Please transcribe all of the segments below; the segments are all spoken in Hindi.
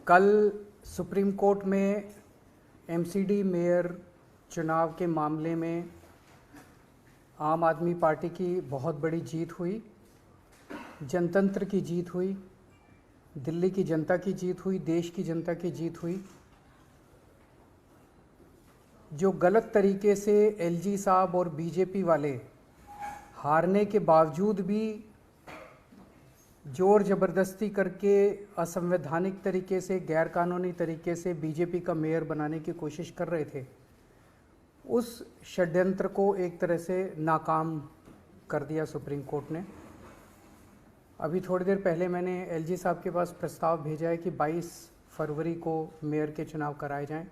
कल सुप्रीम कोर्ट में एमसीडी मेयर चुनाव के मामले में आम आदमी पार्टी की बहुत बड़ी जीत हुई, जनतंत्र की जीत हुई, दिल्ली की जनता की जीत हुई, देश की जनता की जीत हुई। जो गलत तरीके से एलजी साहब और बीजेपी वाले हारने के बावजूद भी जोर ज़बरदस्ती करके असंवैधानिक तरीके से, गैरकानूनी तरीके से बीजेपी का मेयर बनाने की कोशिश कर रहे थे, उस षड्यंत्र को एक तरह से नाकाम कर दिया सुप्रीम कोर्ट ने। अभी थोड़ी देर पहले मैंने एलजी साहब के पास प्रस्ताव भेजा है कि 22 फरवरी को मेयर के चुनाव कराए जाएं।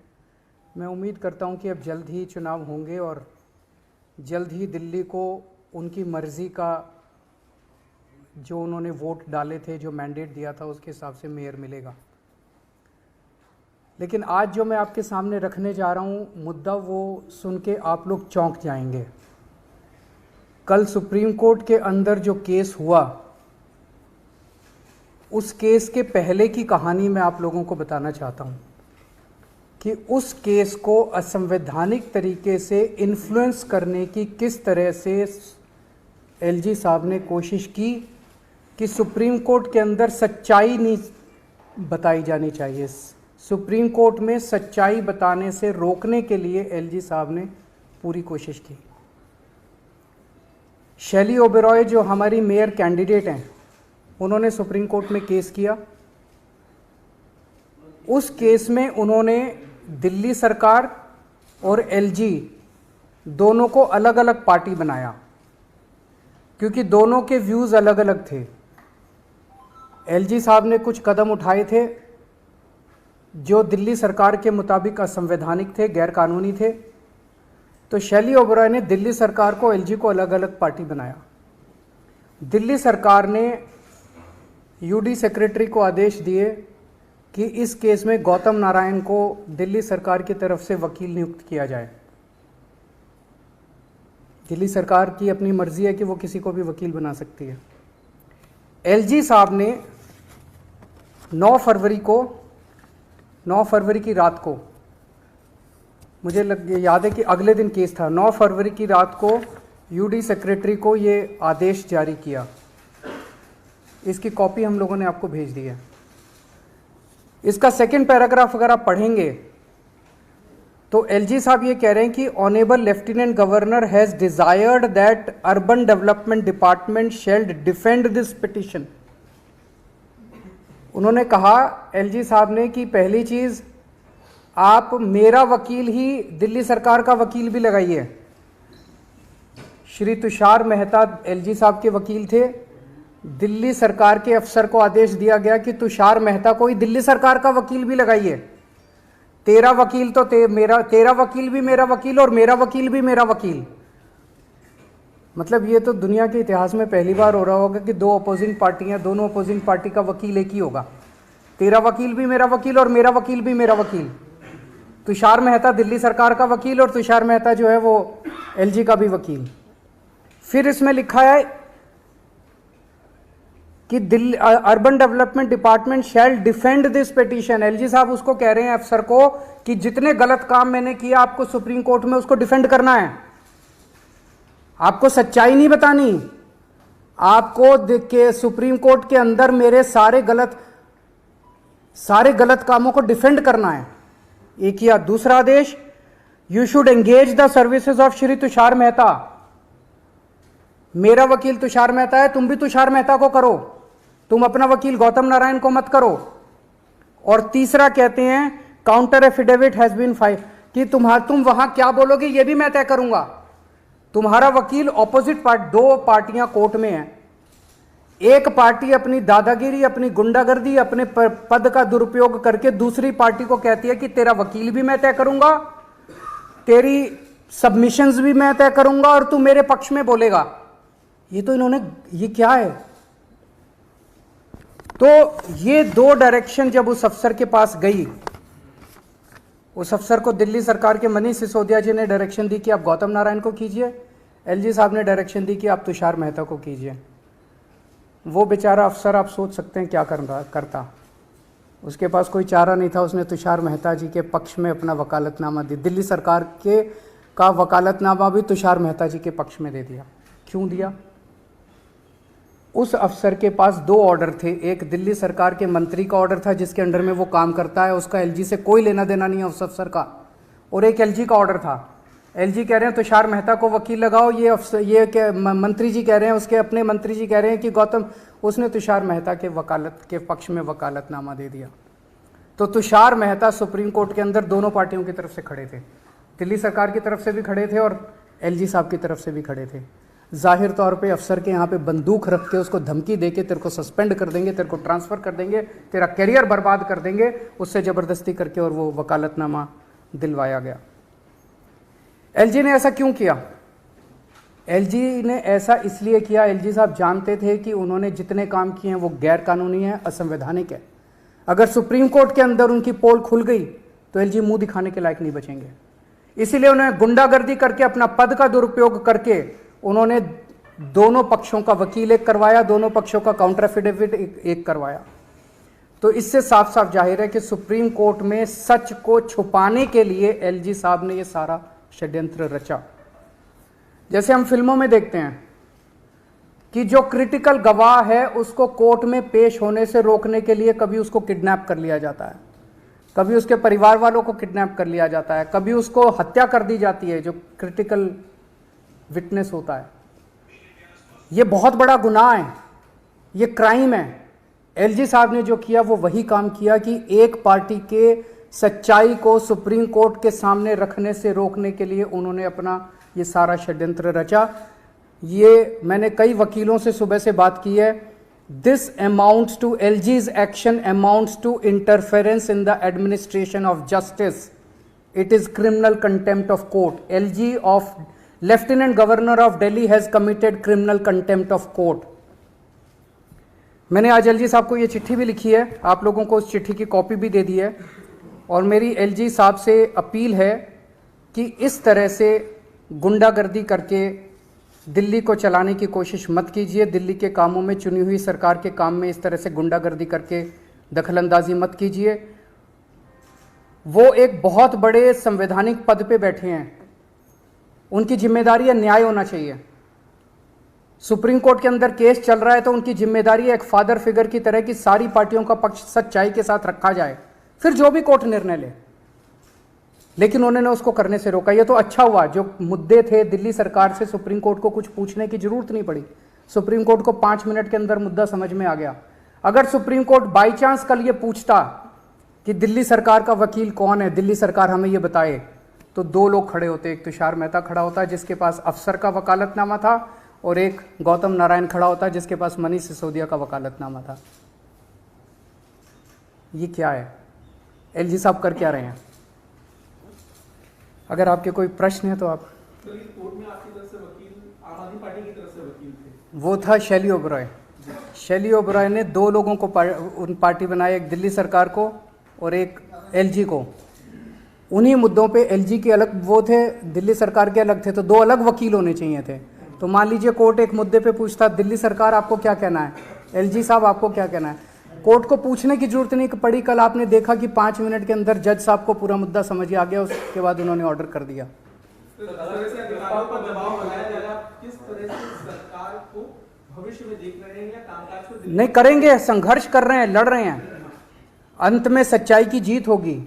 मैं उम्मीद करता हूं कि अब जल्द ही चुनाव होंगे और जल्द ही दिल्ली को उनकी मर्ज़ी का, जो उन्होंने वोट डाले थे, जो मैंडेट दिया था, उसके हिसाब से मेयर मिलेगा। लेकिन आज जो मैं आपके सामने रखने जा रहा हूँ मुद्दा, वो सुन के आप लोग चौंक जाएंगे। कल सुप्रीम कोर्ट के अंदर जो केस हुआ, उस केस के पहले की कहानी मैं आप लोगों को बताना चाहता हूँ कि उस केस को असंवैधानिक तरीके से इन्फ्लुएंस करने की किस तरह से एलजी साहब ने कोशिश की कि सुप्रीम कोर्ट के अंदर सच्चाई नहीं बताई जानी चाहिए। सुप्रीम कोर्ट में सच्चाई बताने से रोकने के लिए एलजी साहब ने पूरी कोशिश की। शैली ओबेरॉय जो हमारी मेयर कैंडिडेट हैं, उन्होंने सुप्रीम कोर्ट में केस किया। उस केस में उन्होंने दिल्ली सरकार और एलजी दोनों को अलग अलग पार्टी बनाया, क्योंकि दोनों के व्यूज़ अलग अलग थे। एलजी साहब ने कुछ कदम उठाए थे जो दिल्ली सरकार के मुताबिक असंवैधानिक थे, गैरकानूनी थे। तो शैली ओबेरॉय ने दिल्ली सरकार को, एलजी को अलग अलग पार्टी बनाया। दिल्ली सरकार ने यूडी सेक्रेटरी को आदेश दिए कि इस केस में गौतम नारायण को दिल्ली सरकार की तरफ से वकील नियुक्त किया जाए। दिल्ली सरकार की अपनी मर्जी है कि वो किसी को भी वकील बना सकती है। एलजी साहब ने 9 फरवरी की रात को, मुझे याद है कि अगले दिन केस था, 9 फरवरी की रात को यूडी सेक्रेटरी को ये आदेश जारी किया। इसकी कॉपी हम लोगों ने आपको भेज दी है। इसका सेकंड पैराग्राफ अगर आप पढ़ेंगे तो एलजी साहब ये कह रहे हैं कि honourable lieutenant governor has desired that urban development department shall defend this petition. उन्होंने कहा, एलजी साहब ने, कि पहली चीज, आप मेरा वकील ही दिल्ली सरकार का वकील भी लगाइए। श्री तुषार मेहता एलजी साहब के वकील थे। दिल्ली सरकार के अफसर को आदेश दिया गया कि तुषार मेहता को ही दिल्ली सरकार का वकील भी लगाइए। तेरा वकील तो तेरा वकील भी मेरा वकील और मेरा वकील भी मेरा वकील। मतलब ये तो दुनिया के इतिहास में पहली बार हो रहा होगा कि दो अपोजिंग पार्टियां, दोनों अपोजिंग पार्टी का वकील एक ही होगा। तेरा वकील भी मेरा वकील और मेरा वकील भी मेरा वकील। तुषार मेहता दिल्ली सरकार का वकील और तुषार मेहता जो है वो एलजी का भी वकील। फिर इसमें लिखा है कि Delhi urban development department shall defend this petition. LG साहब उसको कह रहे हैं, अफसर को, कि जितने गलत काम मैंने किया आपको सुप्रीम कोर्ट में उसको डिफेंड करना है। आपको सच्चाई नहीं बतानी, आपको देख के सुप्रीम कोर्ट के अंदर मेरे सारे गलत कामों को डिफेंड करना है। एक किया। दूसरा आदेश, you should engage the services of Shri Tushar Mehta. मेरा वकील तुषार मेहता है, तुम भी तुषार मेहता को करो, तुम अपना वकील गौतम नारायण को मत करो। और तीसरा कहते हैं, counter affidavit has been file, कि तुम वहां क्या बोलोगे ये भी मैं तय करूंगा। तुम्हारा वकील ऑपोजिट पार्टी, दो पार्टियां कोर्ट में हैं। एक पार्टी अपनी दादागिरी, अपनी गुंडागर्दी, अपने पद का दुरुपयोग करके दूसरी पार्टी को कहती है कि तेरा वकील भी मैं तय करूंगा, तेरी सबमिशंस भी मैं तय करूंगा और तू मेरे पक्ष में बोलेगा। ये तो इन्होंने, ये क्या है? तो ये दो डायरेक्शन जब उस अफसर के पास गई, उस अफसर को दिल्ली सरकार के मनीष सिसोदिया जी ने डायरेक्शन दी कि आप गौतम नारायण को कीजिए, एलजी साहब ने डायरेक्शन दी कि आप तुषार मेहता को कीजिए। वो बेचारा अफसर, आप सोच सकते हैं क्या करता। उसके पास कोई चारा नहीं था, उसने तुषार मेहता जी के पक्ष में अपना वकालतनामा दी। दिल्ली सरकार के का वकालतनामा भी तुषार मेहता जी के पक्ष में दे दिया। क्यों दिया? उस अफसर के पास दो ऑर्डर थे, एक दिल्ली सरकार के मंत्री का ऑर्डर था जिसके अंडर में वो काम करता है, उसका एलजी से कोई लेना देना नहीं है उस अफसर का, और एक एलजी का ऑर्डर था। एलजी कह रहे हैं तुषार मेहता को वकील लगाओ, ये क्या मंत्री जी कह रहे हैं, उसके अपने मंत्री जी कह रहे हैं कि गौतम, उसने तुषार मेहता के वकालत के पक्ष में वकालतनामा दे दिया। तो तुषार मेहता सुप्रीम कोर्ट के अंदर दोनों पार्टियों की तरफ से खड़े थे, दिल्ली सरकार की तरफ से भी खड़े थे और एलजी साहब की तरफ से भी खड़े थे। जाहिर तौर पे अफसर के यहाँ पे बंदूक रख के उसको धमकी दे के तेरे को सस्पेंड कर देंगे, तेरे को ट्रांसफ़र कर देंगे, तेरा करियर बर्बाद कर देंगे, उससे ज़बरदस्ती करके और वो वकालतनामा दिलवाया गया। एलजी ने ऐसा क्यों किया? एलजी ने ऐसा इसलिए किया, एलजी साहब जानते थे कि उन्होंने जितने काम किए हैं वो गैर कानूनी है, असंवैधानिक है। अगर सुप्रीम कोर्ट के अंदर उनकी पोल खुल गई तो एलजी मुंह दिखाने के लायक नहीं बचेंगे। इसीलिए उन्होंने गुंडागर्दी करके, अपना पद का दुरुपयोग करके उन्होंने दोनों पक्षों का वकील एक करवाया, दोनों पक्षों का काउंटर एफिडेविट एक करवाया। तो इससे साफ साफ जाहिर है कि सुप्रीम कोर्ट में सच को छुपाने के लिए एलजी साहब ने यह सारा षड्यंत्र रचा। जैसे हम फिल्मों में देखते हैं कि जो क्रिटिकल गवाह है उसको कोर्ट में पेश होने से रोकने के लिए कभी उसको किडनैप कर लिया जाता है, कभी उसके परिवार वालों को किडनैप कर लिया जाता है, कभी उसको हत्या कर दी जाती है जो क्रिटिकल विटनेस होता है। ये बहुत बड़ा गुनाह है, ये क्राइम है। एलजी साहब ने जो किया वो वही काम किया कि एक पार्टी के सच्चाई को सुप्रीम कोर्ट के सामने रखने से रोकने के लिए उन्होंने अपना ये सारा षड्यंत्र रचा। ये मैंने कई वकीलों से सुबह से बात की है। This amounts to, LG's action amounts to interference in the administration of justice. It is criminal contempt of court. LG of lieutenant governor of Delhi has committed criminal contempt of court. मैंने आज एलजी साहब को ये चिट्ठी भी लिखी है, आप लोगों को उस चिट्ठी की कॉपी भी दे दी है, और मेरी एलजी साहब से अपील है कि इस तरह से गुंडागर्दी करके दिल्ली को चलाने की कोशिश मत कीजिए। दिल्ली के कामों में, चुनी हुई सरकार के काम में इस तरह से गुंडागर्दी करके दखलंदाजी मत कीजिए। वो एक बहुत बड़े संवैधानिक पद पे बैठे हैं, उनकी जिम्मेदारी है न्याय होना चाहिए। सुप्रीम कोर्ट के अंदर केस चल रहा है तो उनकी जिम्मेदारी है एक फादर फिगर की तरह कि सारी पार्टियों का पक्ष सच्चाई के साथ रखा जाए, फिर जो भी कोर्ट निर्णय ले। लेकिन उन्होंने उसको करने से रोका। ये तो अच्छा हुआ, जो मुद्दे थे दिल्ली सरकार से सुप्रीम कोर्ट को कुछ पूछने की जरूरत नहीं पड़ी। सुप्रीम कोर्ट को 5 मिनट के अंदर मुद्दा समझ में आ गया। अगर सुप्रीम कोर्ट बाई चांस कल ये पूछता कि दिल्ली सरकार का वकील कौन है, दिल्ली सरकार हमें ये बताए, तो दो लोग खड़े होते। एक तुषार मेहता खड़ा होता जिसके पास अफसर का वकालतनामा था, और एक गौतम नारायण खड़ा होता जिसके पास मनीष सिसोदिया का वकालतनामा था। ये क्या है? एलजी साहब कर क्या रहे हैं? अगर आपके कोई प्रश्न है तो आप। कोर्ट में आपकी तरफ से वकील, आम आदमी पार्टी की तरफ से वकील थे, वो था शैली ओबरॉय। शैली ओबरॉय ने दो लोगों को पार्टी बनाया, एक दिल्ली सरकार को और एक एलजी को। उन्हीं मुद्दों पे एलजी के अलग वो थे, दिल्ली सरकार के अलग थे, तो दो अलग वकील होने चाहिए थे। तो मान लीजिए कोर्ट एक मुद्दे पे पूछता, दिल्ली सरकार आपको क्या कहना है, एलजी साहब आपको क्या कहना है, कोर्ट को पूछने की जरूरत नहीं पड़ी। कल आपने देखा कि 5 मिनट के अंदर जज साहब को पूरा मुद्दा समझ आ गया, उसके बाद उन्होंने ऑर्डर कर दिया। नहीं करेंगे, संघर्ष कर रहे हैं, लड़ रहे हैं। अंत में सच्चाई की जीत होगी,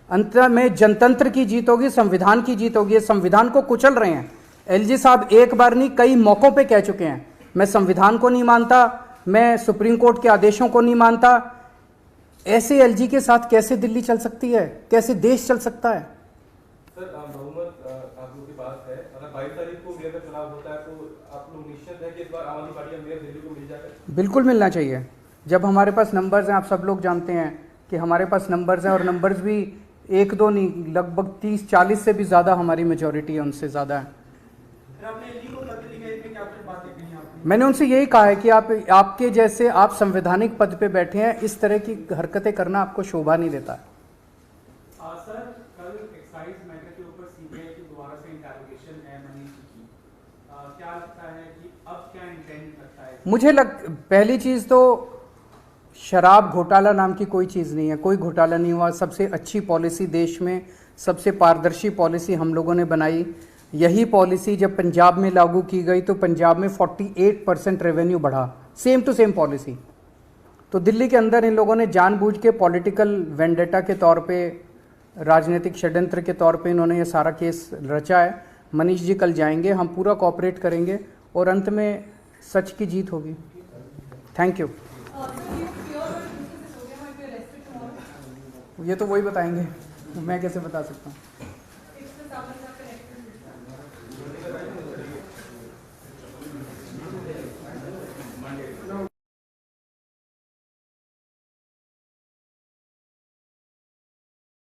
अंत में जनतंत्र की जीत होगी, संविधान की जीत होगी। संविधान को कुचल रहे हैं एलजी साहब, एक बार नहीं कई मौकों पे कह चुके हैं, मैं संविधान को नहीं मानता, मैं सुप्रीम कोर्ट के आदेशों को नहीं मानता। ऐसे एलजी के साथ कैसे दिल्ली चल सकती है, कैसे देश चल सकता है? सर बहुमत आप लोगों के पास है, अगर 22 तारीख को मेयर का चुनाव होता है तो आप लोग निश्चित है कि इस बार आम आदमी पार्टी का मेयर दिल्ली को मिल जाएगा? बिल्कुल मिलना चाहिए। जब हमारे पास नंबर्स हैं, आप सब लोग जानते हैं कि हमारे पास नंबर्स हैं, और नंबर्स भी 1-2 नहीं, लगभग 30-40 से भी ज़्यादा हमारी मेजॉरिटी है, उनसे ज़्यादा है। मैंने उनसे यही कहा है कि आपके जैसे, आप संवैधानिक पद पे बैठे हैं, इस तरह की हरकतें करना आपको शोभा नहीं देता है। सर कल एक्साइज मैटर के ऊपर सीबीआई की दोबारा से इंटेरोगेशन है मनीष की, क्या लगता है कि अब क्या इंटेंट रखता है? पहली चीज तो शराब घोटाला नाम की कोई चीज़ नहीं है, कोई घोटाला नहीं हुआ। सबसे अच्छी पॉलिसी देश में, सबसे पारदर्शी पॉलिसी हम लोगों ने बनाई। यही पॉलिसी जब पंजाब में लागू की गई तो पंजाब में 48% रेवेन्यू बढ़ा, सेम टू सेम पॉलिसी। तो दिल्ली के अंदर इन लोगों ने जानबूझ के पॉलिटिकल वेंडेटा के तौर पे, राजनीतिक षड्यंत्र के तौर पे इन्होंने ये सारा केस रचा है। मनीष जी कल जाएंगे, हम पूरा कोऑपरेट करेंगे और अंत में सच की जीत होगी। Thank you. ये तो वही बताएंगे, मैं कैसे बता सकता हूँ।